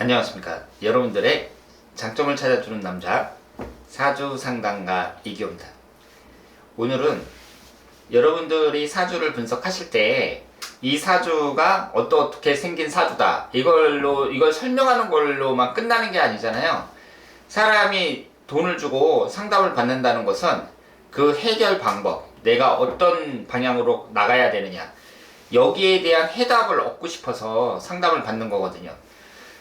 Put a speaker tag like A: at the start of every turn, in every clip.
A: 안녕하십니까. 여러분들의 장점을 찾아주는 남자 사주 상담가 이기호입니다. 오늘은 여러분들이 사주를 분석하실 때 이 사주가 어떻게 생긴 사주다 이걸 설명하는 걸로만 끝나는 게 아니잖아요. 사람이 돈을 주고 상담을 받는다는 것은 그 해결 방법, 내가 어떤 방향으로 나가야 되느냐, 여기에 대한 해답을 얻고 싶어서 상담을 받는 거거든요.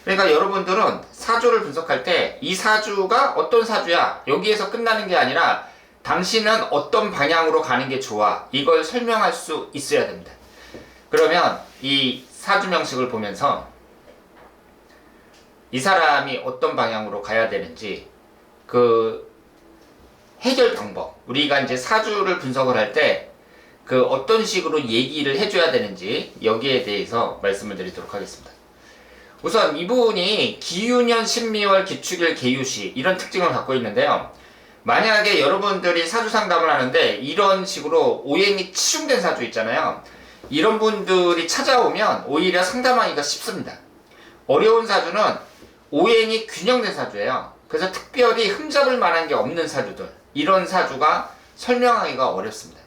A: 그러니까 여러분들은 사주를 분석할 때 이 사주가 어떤 사주야, 여기에서 끝나는 게 아니라 당신은 어떤 방향으로 가는 게 좋아, 이걸 설명할 수 있어야 됩니다. 그러면 이 사주 명식을 보면서 이 사람이 어떤 방향으로 가야 되는지, 그 해결 방법, 우리가 이제 사주를 분석을 할 때 그 어떤 식으로 얘기를 해줘야 되는지, 여기에 대해서 말씀을 드리도록 하겠습니다. 우선 이분이 기유년 신미월 기축일 계유시, 이런 특징을 갖고 있는데요. 만약에 여러분들이 사주 상담을 하는데 이런 식으로 오행이 치중된 사주 있잖아요. 이런 분들이 찾아오면 오히려 상담하기가 쉽습니다. 어려운 사주는 오행이 균형된 사주예요. 그래서 특별히 흠잡을 만한 게 없는 사주들, 이런 사주가 설명하기가 어렵습니다.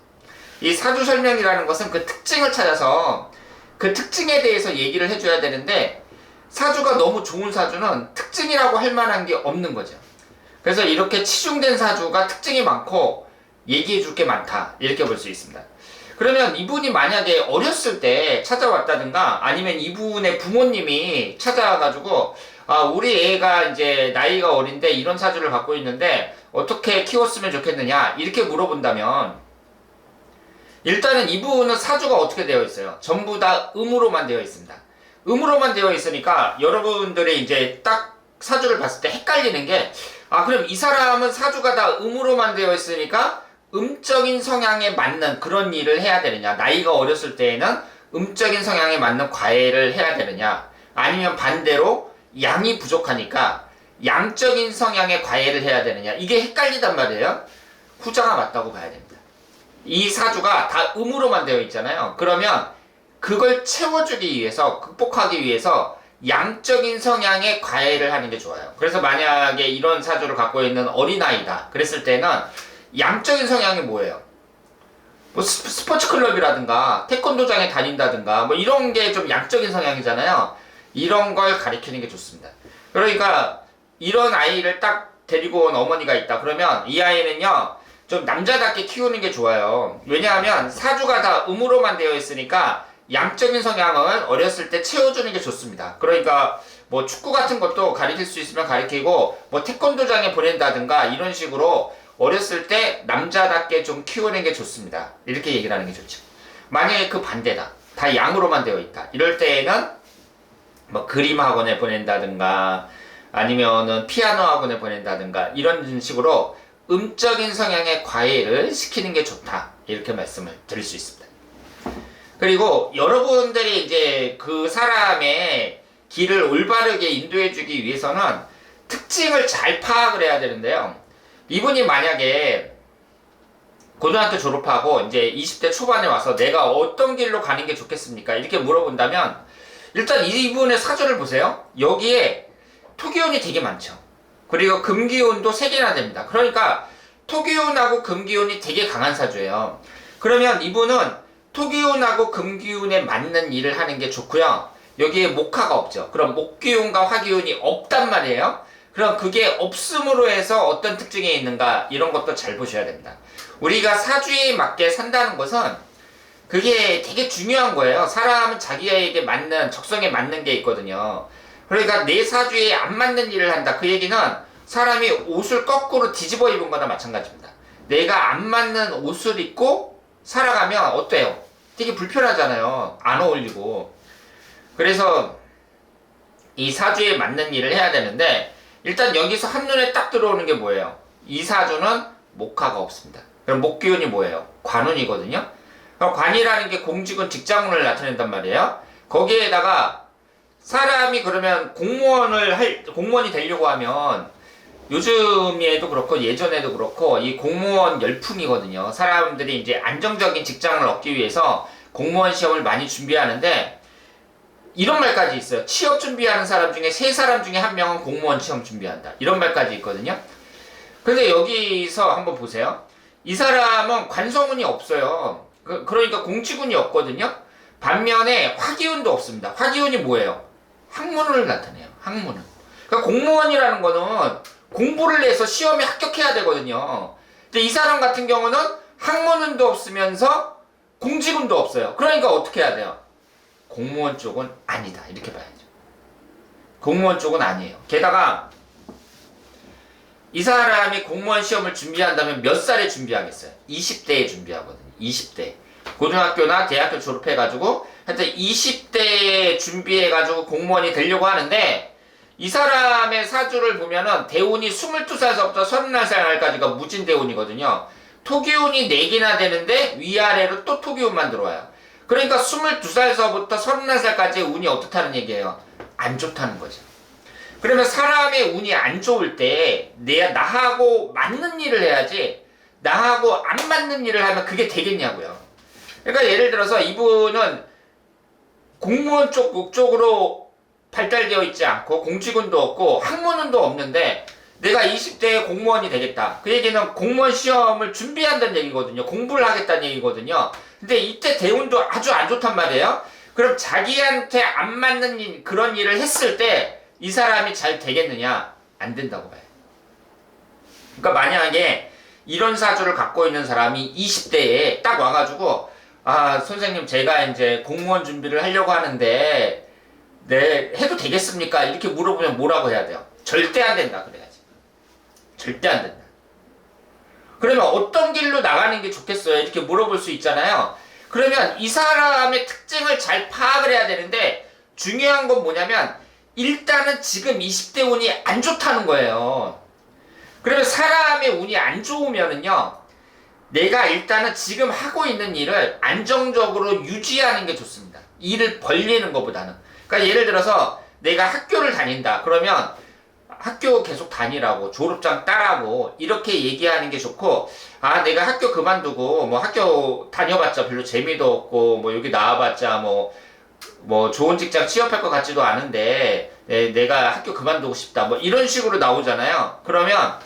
A: 이 사주 설명이라는 것은 그 특징을 찾아서 그 특징에 대해서 얘기를 해줘야 되는데, 사주가 너무 좋은 사주는 특징이라고 할 만한 게 없는 거죠. 그래서 이렇게 치중된 사주가 특징이 많고 얘기해 줄 게 많다, 이렇게 볼 수 있습니다. 그러면 이분이 만약에 어렸을 때 찾아왔다든가, 아니면 이분의 부모님이 찾아와가지고 우리 애가 이제 나이가 어린데 이런 사주를 갖고 있는데 어떻게 키웠으면 좋겠느냐, 이렇게 물어본다면, 일단은 이분은 사주가 어떻게 되어 있어요? 전부 다 음으로만 되어 있습니다. 음으로만 되어 있으니까 여러분들이 이제 딱 사주를 봤을 때 헷갈리는 게, 그럼 이 사람은 사주가 다 음으로만 되어 있으니까 음적인 성향에 맞는 그런 일을 해야 되느냐, 나이가 어렸을 때에는 음적인 성향에 맞는 과외를 해야 되느냐, 아니면 반대로 양이 부족하니까 양적인 성향의 과외를 해야 되느냐, 이게 헷갈리단 말이에요. 후자가 맞다고 봐야 됩니다. 이 사주가 다 음으로만 되어 있잖아요. 그러면 그걸 채워주기 위해서, 극복하기 위해서 양적인 성향의 과외를 하는 게 좋아요. 그래서 만약에 이런 사주를 갖고 있는 어린아이다 그랬을 때는 양적인 성향이 뭐예요? 뭐 스포츠 클럽이라든가 태권도장에 다닌다든가 뭐 이런 게 좀 양적인 성향이잖아요. 이런 걸 가리키는 게 좋습니다. 그러니까 이런 아이를 딱 데리고 온 어머니가 있다 그러면 이 아이는요 좀 남자답게 키우는 게 좋아요. 왜냐하면 사주가 다 음으로만 되어 있으니까 양적인 성향을 어렸을 때 채워주는 게 좋습니다. 그러니까 뭐 축구 같은 것도 가르칠 수 있으면 가르치고, 뭐 태권도장에 보낸다든가 이런 식으로 어렸을 때 남자답게 좀 키우는 게 좋습니다. 이렇게 얘기를 하는 게 좋죠. 만약에 그 반대다, 다 양으로만 되어 있다, 이럴 때에는 뭐 그림 학원에 보낸다든가 아니면은 피아노 학원에 보낸다든가 이런 식으로 음적인 성향의 과외를 시키는 게 좋다, 이렇게 말씀을 드릴 수 있습니다. 그리고 여러분들이 이제 그 사람의 길을 올바르게 인도해주기 위해서는 특징을 잘 파악을 해야 되는데요. 이분이 만약에 고등학교 졸업하고 이제 20대 초반에 와서 내가 어떤 길로 가는 게 좋겠습니까? 이렇게 물어본다면, 일단 이분의 사주를 보세요. 여기에 토기운이 되게 많죠. 그리고 금기운도 3개나 됩니다. 그러니까 토기운하고 금기운이 되게 강한 사주예요. 그러면 이분은 토기운하고 금기운에 맞는 일을 하는 게 좋고요. 여기에 목화가 없죠. 그럼 목기운과 화기운이 없단 말이에요. 그럼 그게 없음으로 해서 어떤 특징이 있는가, 이런 것도 잘 보셔야 됩니다. 우리가 사주에 맞게 산다는 것은 그게 되게 중요한 거예요. 사람은 자기에게 맞는, 적성에 맞는 게 있거든요. 그러니까 내 사주에 안 맞는 일을 한다, 그 얘기는 사람이 옷을 거꾸로 뒤집어 입은 거나 마찬가지입니다. 내가 안 맞는 옷을 입고 살아가면 어때요? 되게 불편하잖아요. 안 어울리고. 그래서 이 사주에 맞는 일을 해야 되는데, 일단 여기서 한눈에 딱 들어오는 게 뭐예요? 이 사주는 목화가 없습니다. 그럼 목기운이 뭐예요? 관운이거든요. 그럼 관이라는 게 공직은 직장운을 나타낸단 말이에요. 거기에다가 사람이 그러면 공무원이 되려고 하면, 요즘에도 그렇고 예전에도 그렇고 이 공무원 열풍이거든요. 사람들이 이제 안정적인 직장을 얻기 위해서 공무원 시험을 많이 준비하는데, 이런 말까지 있어요. 취업 준비하는 사람 중에 3사람 중에 1명은 공무원 시험 준비한다. 이런 말까지 있거든요. 근데 여기서 한번 보세요. 이 사람은 관성운이 없어요. 그러니까 공치군이 없거든요. 반면에 화기운도 없습니다. 화기운이 뭐예요? 학문을 나타내요. 학문은. 그러니까 공무원이라는 거는 공부를 해서 시험에 합격해야 되거든요. 근데 이 사람 같은 경우는 학문운도 없으면서 공직운도 없어요. 그러니까 어떻게 해야 돼요? 공무원 쪽은 아니다. 이렇게 봐야죠. 공무원 쪽은 아니에요. 게다가 이 사람이 공무원 시험을 준비한다면 몇 살에 준비하겠어요? 20대에 준비하거든요. 20대. 고등학교나 대학교 졸업해가지고 하여튼 20대에 준비해가지고 공무원이 되려고 하는데 이 사람의 사주를 보면은 대운이 22살서부터 31살까지가 무진대운이거든요. 토기운이 4개나 되는데 위아래로 또 토기운만 들어와요. 그러니까 22살서부터 31살까지의 운이 어떻다는 얘기예요? 안 좋다는 거죠. 그러면 사람의 운이 안 좋을 때 나하고 맞는 일을 해야지 나하고 안 맞는 일을 하면 그게 되겠냐고요. 그러니까 예를 들어서 이분은 공무원 쪽으로 발달되어 있지 않고 공직운도 없고 학문운도 없는데 내가 20대에 공무원이 되겠다. 그 얘기는 공무원 시험을 준비한다는 얘기거든요. 공부를 하겠다는 얘기거든요. 근데 이때 대운도 아주 안 좋단 말이에요. 그럼 자기한테 안 맞는 그런 일을 했을 때 이 사람이 잘 되겠느냐? 안 된다고 봐요. 그러니까 만약에 이런 사주를 갖고 있는 사람이 20대에 딱 와가지고 아 선생님 제가 이제 공무원 준비를 하려고 하는데 네 해도 되겠습니까? 이렇게 물어보면 뭐라고 해야 돼요? 절대 안 된다 그래야지. 절대 안 된다. 그러면 어떤 길로 나가는 게 좋겠어요? 이렇게 물어볼 수 있잖아요. 그러면 이 사람의 특징을 잘 파악을 해야 되는데 중요한 건 뭐냐면 일단은 지금 20대 운이 안 좋다는 거예요. 그러면 사람의 운이 안 좋으면은요 내가 일단은 지금 하고 있는 일을 안정적으로 유지하는 게 좋습니다. 일을 벌리는 것보다는. 그러니까 예를 들어서 내가 학교를 다닌다. 그러면 학교 계속 다니라고 졸업장 따라고 이렇게 얘기하는 게 좋고 아 내가 학교 그만두고 뭐 학교 다녀봤자 별로 재미도 없고 뭐 여기 나와봤자 뭐 좋은 직장 취업할 것 같지도 않은데 내가 학교 그만두고 싶다 뭐 이런 식으로 나오잖아요. 그러면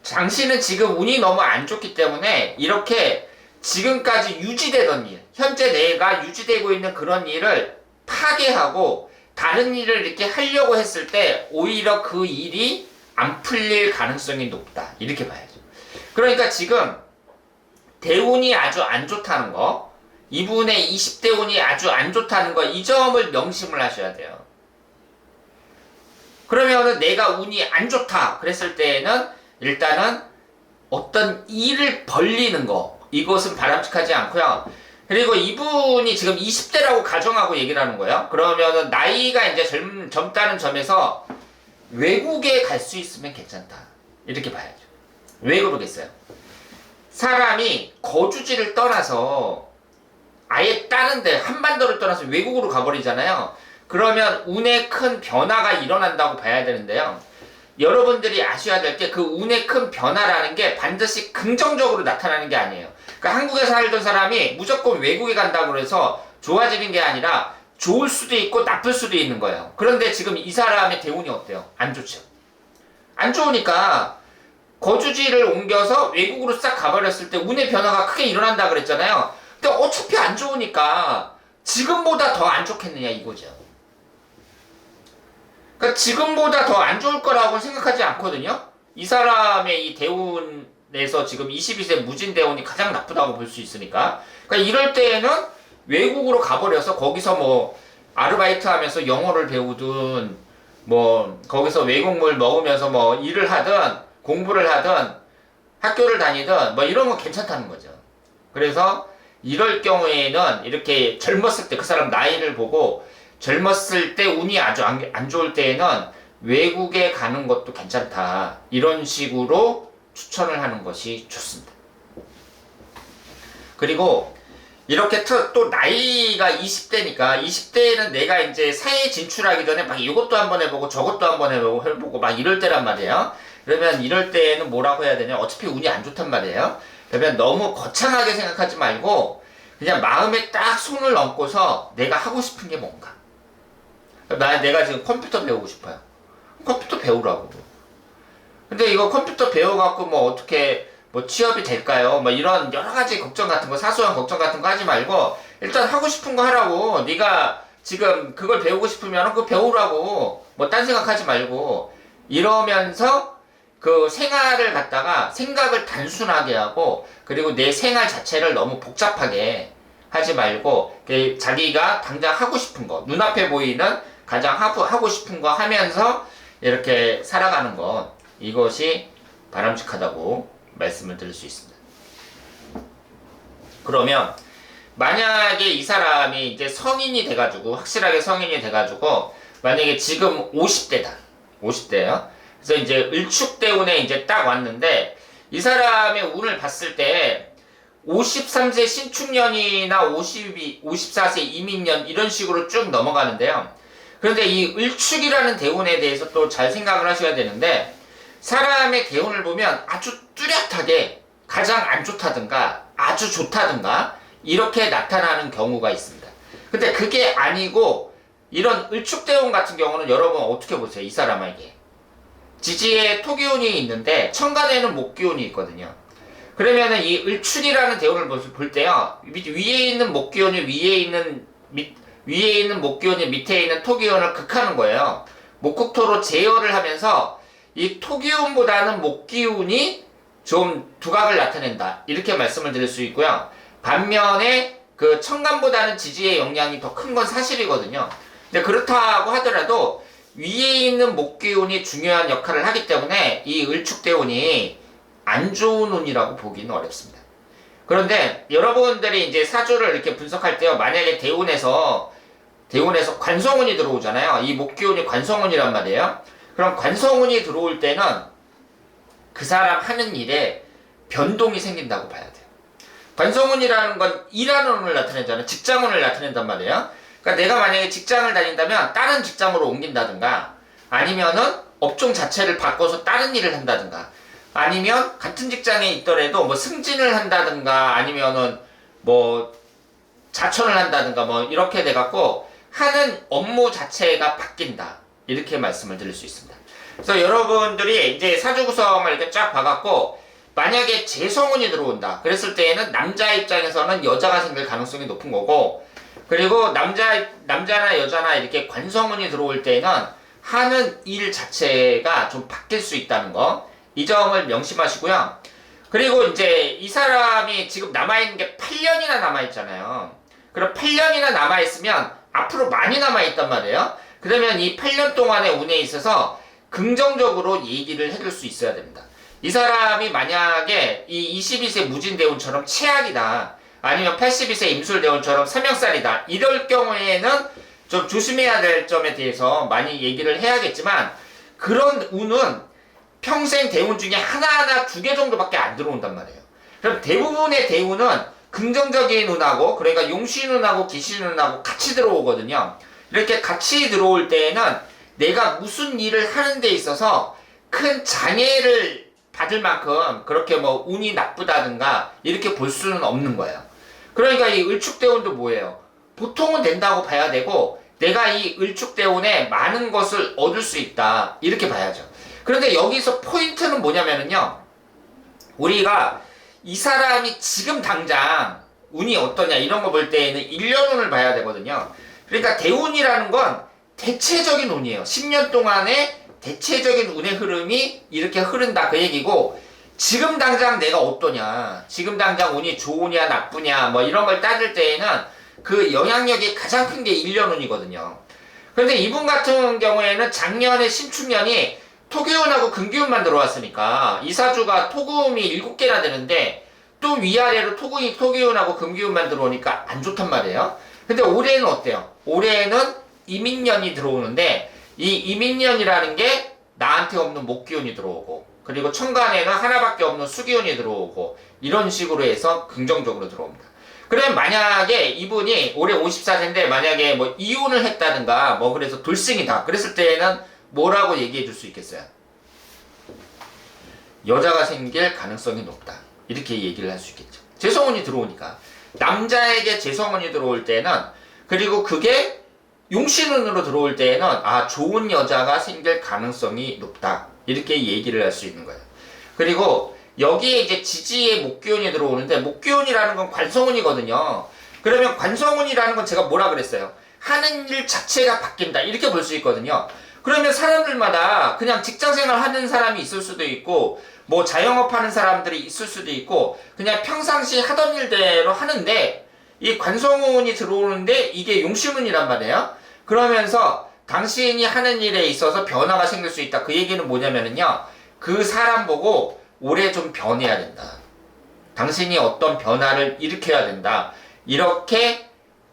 A: 당신은 지금 운이 너무 안 좋기 때문에 이렇게 지금까지 유지되던 일, 현재 내가 유지되고 있는 그런 일을 파괴하고 다른 일을 이렇게 하려고 했을 때 오히려 그 일이 안 풀릴 가능성이 높다. 이렇게 봐야죠. 그러니까 지금 대운이 아주 안 좋다는 거, 이분의 20대 운이 아주 안 좋다는 거, 이 점을 명심을 하셔야 돼요. 그러면은 내가 운이 안 좋다 그랬을 때에는 일단은 어떤 일을 벌리는 거, 이것은 바람직하지 않고요. 그리고 이분이 지금 20대라고 가정하고 얘기를 하는 거예요. 그러면은 나이가 이제 젊다는 점에서 외국에 갈 수 있으면 괜찮다. 이렇게 봐야죠. 왜 그러겠어요? 사람이 거주지를 떠나서 아예 다른데 한반도를 떠나서 외국으로 가버리잖아요. 그러면 운에 큰 변화가 일어난다고 봐야 되는데요. 여러분들이 아셔야 될 게 그 운의 큰 변화라는 게 반드시 긍정적으로 나타나는 게 아니에요. 그러니까 한국에 살던 사람이 무조건 외국에 간다고 해서 좋아지는 게 아니라 좋을 수도 있고 나쁠 수도 있는 거예요. 그런데 지금 이 사람의 대운이 어때요? 안 좋죠. 안 좋으니까 거주지를 옮겨서 외국으로 싹 가버렸을 때 운의 변화가 크게 일어난다 그랬잖아요. 근데 어차피 안 좋으니까 지금보다 더 안 좋겠느냐 이거죠. 그러니까 지금보다 더 안 좋을 거라고 생각하지 않거든요. 이 사람의 이 대운에서 지금 22세 무진대운이 가장 나쁘다고 볼 수 있으니까. 그러니까 이럴 때에는 외국으로 가버려서 거기서 뭐 아르바이트 하면서 영어를 배우든 뭐 거기서 외국물 먹으면서 뭐 일을 하든 공부를 하든 학교를 다니든 뭐 이런 건 괜찮다는 거죠. 그래서 이럴 경우에는 이렇게 젊었을 때 그 사람 나이를 보고 젊었을 때 운이 아주 안 좋을 때에는 외국에 가는 것도 괜찮다. 이런 식으로 추천을 하는 것이 좋습니다. 그리고 이렇게 또 나이가 20대니까 20대에는 내가 이제 사회에 진출하기 전에 막 이것도 한번 해보고 저것도 한번 해보고 막 이럴 때란 말이에요. 그러면 이럴 때에는 뭐라고 해야 되냐? 어차피 운이 안 좋단 말이에요. 그러면 너무 거창하게 생각하지 말고 그냥 마음에 딱 손을 얹고서 내가 하고 싶은 게 뭔가 내가 지금 컴퓨터 배우고 싶어요. 컴퓨터 배우라고. 근데 이거 컴퓨터 배워갖고 뭐 어떻게 뭐 취업이 될까요? 뭐 이런 여러 가지 걱정 같은 거, 사소한 걱정 같은 거 하지 말고 일단 하고 싶은 거 하라고. 네가 지금 그걸 배우고 싶으면 그거 배우라고. 뭐 딴 생각하지 말고 이러면서 그 생활을 갖다가 생각을 단순하게 하고 그리고 내 생활 자체를 너무 복잡하게 하지 말고 자기가 당장 하고 싶은 거, 눈앞에 보이는 가장 하고 싶은 거 하면서 이렇게 살아가는 것, 이것이 바람직하다고 말씀을 드릴 수 있습니다. 그러면 만약에 이 사람이 이제 성인이 돼가지고 확실하게 성인이 돼가지고 만약에 지금 50대다 50대예요. 그래서 이제 을축대운에 이제 딱 왔는데 이 사람의 운을 봤을 때 53세 신축년이나 54세 이민년 이런 식으로 쭉 넘어가는데요. 그런데 이 을축이라는 대운에 대해서 또 잘 생각을 하셔야 되는데 사람의 대운을 보면 아주 뚜렷하게 가장 안 좋다든가 아주 좋다든가 이렇게 나타나는 경우가 있습니다. 근데 그게 아니고 이런 을축대운 같은 경우는 여러분 어떻게 보세요? 이 사람에게 지지에 토기운이 있는데 천간에는 목기운이 있거든요. 그러면은 이 을축이라는 대운을 볼 때요, 위에 있는 목기운이 위에 있는 목기운이 밑에 있는 토기운을 극하는 거예요. 목국토로 제어를 하면서 이 토기운보다는 목기운이 좀 두각을 나타낸다, 이렇게 말씀을 드릴 수 있고요. 반면에 그 천간보다는 지지의 영향이 더 큰 건 사실이거든요. 근데 그렇다고 하더라도 위에 있는 목기운이 중요한 역할을 하기 때문에 이 을축대운이 안 좋은 운이라고 보기는 어렵습니다. 그런데 여러분들이 이제 사주를 이렇게 분석할 때요, 만약에 대운에서 관성운이 들어오잖아요. 이 목기운이 관성운이란 말이에요. 그럼 관성운이 들어올 때는 그 사람 하는 일에 변동이 생긴다고 봐야 돼요. 관성운이라는 건 일하는 운을 나타내잖아요. 직장운을 나타낸단 말이에요. 그러니까 내가 만약에 직장을 다닌다면 다른 직장으로 옮긴다든가 아니면은 업종 자체를 바꿔서 다른 일을 한다든가 아니면 같은 직장에 있더라도 뭐 승진을 한다든가 아니면은 뭐 자천을 한다든가 뭐 이렇게 돼갖고 하는 업무 자체가 바뀐다, 이렇게 말씀을 드릴 수 있습니다. 그래서 여러분들이 이제 사주 구성을 이렇게 쫙 봐갖고 만약에 재성운이 들어온다 그랬을 때에는 남자 입장에서는 여자가 생길 가능성이 높은 거고, 그리고 남자나 여자나 이렇게 관성운이 들어올 때는 하는 일 자체가 좀 바뀔 수 있다는 거, 이 점을 명심하시고요. 그리고 이제 이 사람이 지금 남아있는 게 8년이나 남아있잖아요. 그럼 8년이나 남아있으면 앞으로 많이 남아있단 말이에요. 그러면 이 8년 동안의 운에 있어서 긍정적으로 얘기를 해줄 수 있어야 됩니다. 이 사람이 만약에 이 22세 무진대운처럼 최악이다, 아니면 82세 임술대운처럼 삼형살이다, 이럴 경우에는 좀 조심해야 될 점에 대해서 많이 얘기를 해야겠지만, 그런 운은 평생 대운 중에 하나하나 2개 정도밖에 안 들어온단 말이에요. 그럼 대부분의 대운은 긍정적인 운하고, 그러니까 용신운하고 기신운하고 같이 들어오거든요. 이렇게 같이 들어올 때에는 내가 무슨 일을 하는 데 있어서 큰 장애를 받을 만큼 그렇게 뭐 운이 나쁘다든가 이렇게 볼 수는 없는 거예요. 그러니까 이 을축대운도 뭐예요? 보통은 된다고 봐야 되고 내가 이 을축대운에 많은 것을 얻을 수 있다, 이렇게 봐야죠. 그런데 여기서 포인트는 뭐냐면요, 우리가 이 사람이 지금 당장 운이 어떠냐 이런 거 볼 때에는 1년 운을 봐야 되거든요. 그러니까 대운이라는 건 대체적인 운이에요. 10년 동안의 대체적인 운의 흐름이 이렇게 흐른다, 그 얘기고, 지금 당장 내가 어떠냐, 지금 당장 운이 좋으냐 나쁘냐 뭐 이런 걸 따질 때에는 그 영향력이 가장 큰 게 1년 운이거든요. 그런데 이분 같은 경우에는 작년에 신축년이 토기운하고 금기운만 들어왔으니까 이 사주가 토금이 7개나 되는데 또 위아래로 토기운하고 금기운만 들어오니까 안 좋단 말이에요. 근데 올해는 어때요? 올해는 이민년이 들어오는데 이 이민년이라는 게 나한테 없는 목기운이 들어오고, 그리고 천간에는 하나밖에 없는 수기운이 들어오고, 이런 식으로 해서 긍정적으로 들어옵니다. 그러면 만약에 이분이 올해 54세인데 만약에 뭐 이혼을 했다든가 뭐 그래서 돌싱이다 그랬을 때는 뭐라고 얘기해 줄 수 있겠어요? 여자가 생길 가능성이 높다, 이렇게 얘기를 할 수 있겠죠. 재성운이 들어오니까 남자에게 재성운이 들어올 때는, 그리고 그게 용신운으로 들어올 때에는 아, 좋은 여자가 생길 가능성이 높다. 이렇게 얘기를 할 수 있는 거예요. 그리고 여기에 이제 지지의 목기운이 들어오는데, 목기운이라는 건 관성운이거든요. 그러면 관성운이라는 건 제가 뭐라 그랬어요? 하는 일 자체가 바뀐다. 이렇게 볼 수 있거든요. 그러면 사람들마다 그냥 직장생활 하는 사람이 있을 수도 있고, 뭐 자영업 하는 사람들이 있을 수도 있고, 그냥 평상시 하던 일대로 하는데, 이 관성운이 들어오는데 이게 용신운이란 말이에요. 그러면서 당신이 하는 일에 있어서 변화가 생길 수 있다. 그 얘기는 뭐냐면은요, 그 사람 보고 올해 좀 변해야 된다. 당신이 어떤 변화를 일으켜야 된다. 이렇게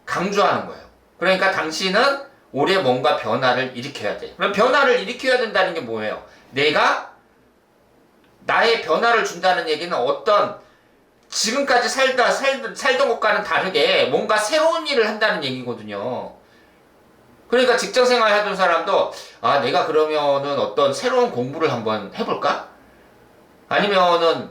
A: 강조하는 거예요. 그러니까 당신은 올해 뭔가 변화를 일으켜야 돼. 그럼 변화를 일으켜야 된다는 게 뭐예요? 내가 나의 변화를 준다는 얘기는 어떤 지금까지 살던 것과는 다르게 뭔가 새로운 일을 한다는 얘기거든요. 그러니까 직장생활 하던 사람도 아, 내가 그러면은 어떤 새로운 공부를 한번 해볼까? 아니면은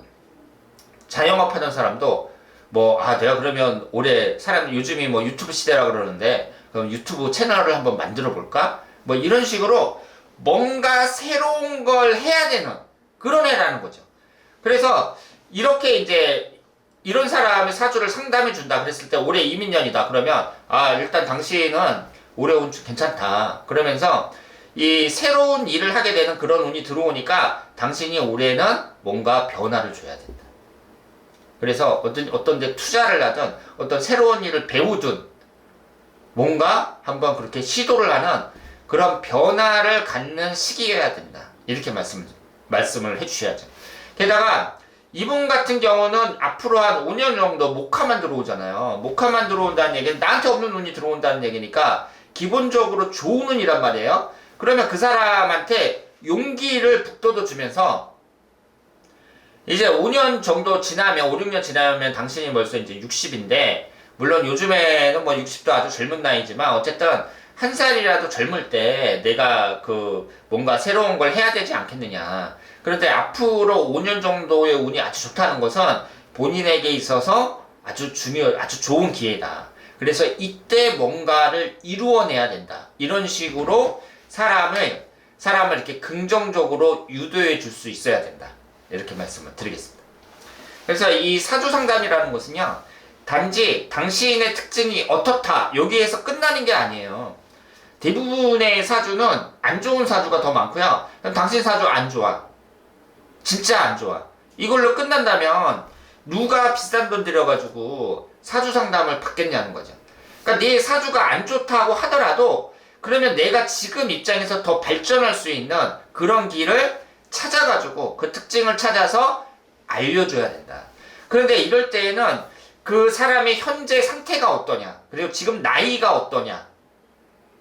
A: 자영업 하던 사람도 뭐 아, 내가 그러면 올해 사람 요즘이 뭐 유튜브 시대라 그러는데 그럼 유튜브 채널을 한번 만들어 볼까? 뭐 이런 식으로 뭔가 새로운 걸 해야 되는 그런 애라는 거죠. 그래서 이렇게 이제 이런 사람의 사주를 상담해 준다 그랬을 때 올해 이민년이다 그러면 아, 일단 당신은 올해 운 괜찮다. 그러면서 이 새로운 일을 하게 되는 그런 운이 들어오니까 당신이 올해는 뭔가 변화를 줘야 된다. 그래서 어떤 데 투자를 하든 어떤 새로운 일을 배우든 뭔가 한번 그렇게 시도를 하는 그런 변화를 갖는 시기여야 된다. 이렇게 말씀을 해주셔야죠. 게다가 이분 같은 경우는 앞으로 한 5년 정도 목화만 들어오잖아요. 목화만 들어온다는 얘기는 나한테 없는 운이 들어온다는 얘기니까 기본적으로 좋은 운이란 말이에요. 그러면 그 사람한테 용기를 북돋워 주면서 이제 5년 정도 지나면 5, 6년 지나면 당신이 벌써 이제 60인데 물론 요즘에는 뭐 60도 아주 젊은 나이지만 어쨌든 한 살이라도 젊을 때 내가 그 뭔가 새로운 걸 해야 되지 않겠느냐. 그런데 앞으로 5년 정도의 운이 아주 좋다는 것은 본인에게 있어서 아주 좋은 기회다. 그래서 이때 뭔가를 이루어내야 된다. 이런 식으로 사람을 이렇게 긍정적으로 유도해 줄 수 있어야 된다. 이렇게 말씀을 드리겠습니다. 그래서 이 사주 상담이라는 것은요, 단지 당신의 특징이 어떻다. 여기에서 끝나는 게 아니에요. 대부분의 사주는 안 좋은 사주가 더 많고요. 당신 사주 안 좋아. 진짜 안 좋아. 이걸로 끝난다면 누가 비싼 돈 들여가지고 사주 상담을 받겠냐는 거죠. 그러니까 내 사주가 안 좋다고 하더라도 그러면 내가 지금 입장에서 더 발전할 수 있는 그런 길을 찾아가지고 그 특징을 찾아서 알려줘야 된다. 그런데 이럴 때에는 그 사람의 현재 상태가 어떠냐, 그리고 지금 나이가 어떠냐,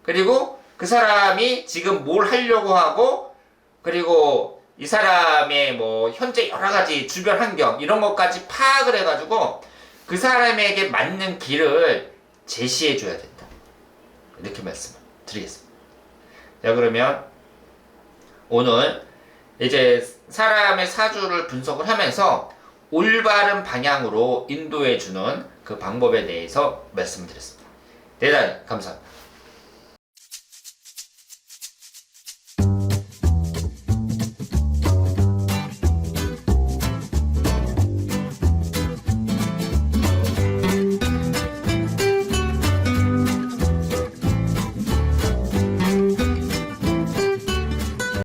A: 그리고 그 사람이 지금 뭘 하려고 하고, 그리고 이 사람의 뭐 현재 여러 가지 주변 환경 이런 것까지 파악을 해가지고 그 사람에게 맞는 길을 제시해 줘야 된다. 이렇게 말씀을 드리겠습니다. 자, 그러면 오늘 이제 사람의 사주를 분석을 하면서 올바른 방향으로 인도해 주는 그 방법에 대해서 말씀드렸습니다. 대단히 감사합니다.